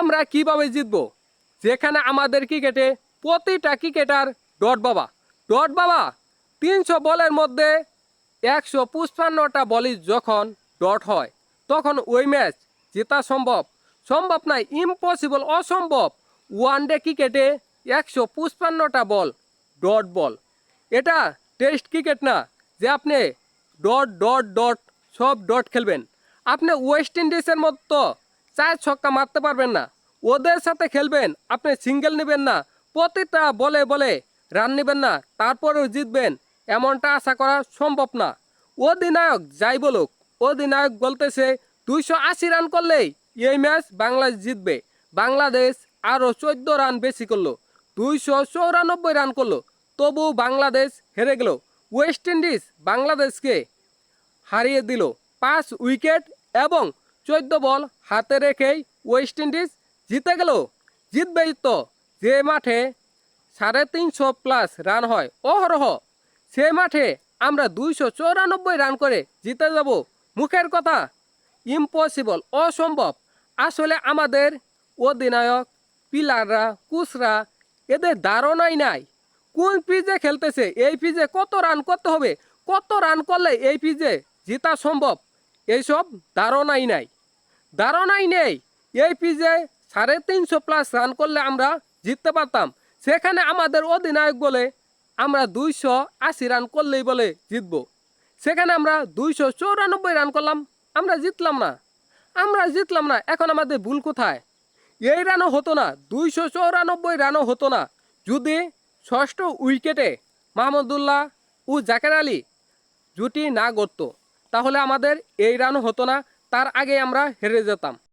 আমরা কিভাবে জিতবো, যেখানে আমাদের ক্রিকেটে প্রতিটা ক্রিকেটার ডট বাবা। ডট বাবা 300 বলের মধ্যে 155টা বলই যখন ডট হয় তখন ওই ম্যাচ জেতা সম্ভব। সম্ভব নয়, ইম্পসিবল, অসম্ভব। ওয়ানডে ক্রিকেটে 155টা বল ডট বল। এটা টেস্ট ক্রিকেট না যে আপনি ডট ডট ডট সব ডট খেলবেন। আপনি ওয়েস্ট ইন্ডিজের মতো 4 ছক্কা মারতে পারবেন না। ওদের সাথে খেলবেন, আপনি সিঙ্গেল নেবেন না, প্রতিটা বলে বলে রান নেবেন না, তারপরেও জিতবেন এমনটা আশা করা সম্ভব না। অধিনায়ক যাই বলুক, অধিনায়ক বলতেছে 280 রান করলেই এই ম্যাচ বাংলাদেশ জিতবে। বাংলাদেশ আরও 14 রান বেশি করলো, 294 রান করলো, তবু বাংলাদেশ হেরে গেল। ওয়েস্ট ইন্ডিজ বাংলাদেশকে হারিয়ে দিল 5 উইকেট এবং 14 বল হাতে রেখেই ওয়েস্ট ইন্ডিজ জিতে গেল। জিতবেই তো, যে মাঠে 350+ রান হয় অহরহ, সে মাঠে আমরা 294 রান করে জিতে যাব। মুখের কথা, ইম্পসিবল, অসম্ভব। আসলে আমাদের অধিনায়ক, প্লেয়াররা, কোচরা এদের ধারণাই নাই কোন পিচে খেলতেছে, এই পিচে কত রান করতে হবে, কত রান করলে এই পিচে জেতা সম্ভব, এইসব ধারণাই নাই। ধারণাই নেই এই পিচে 350+ রান করলে আমরা জিততে পারতাম। সেখানে আমাদের অধিনায়ক বলে আমরা 280 রান করলেই বলে জিতবো। সেখানে আমরা 294 রান করলাম, আমরা জিতলাম না। আমরা জিতলাম না, এখন আমাদের ভুল কোথায়? এই রানও হতো না, 294 রানও হতো না যদি ষষ্ঠ উইকেটে মাহমুদুল্লাহ ও জাকের আলী জুটি না গড়ত, তাহলে আমাদের এই রানও হতো না, তার আগে আমরা হেরে যেতাম।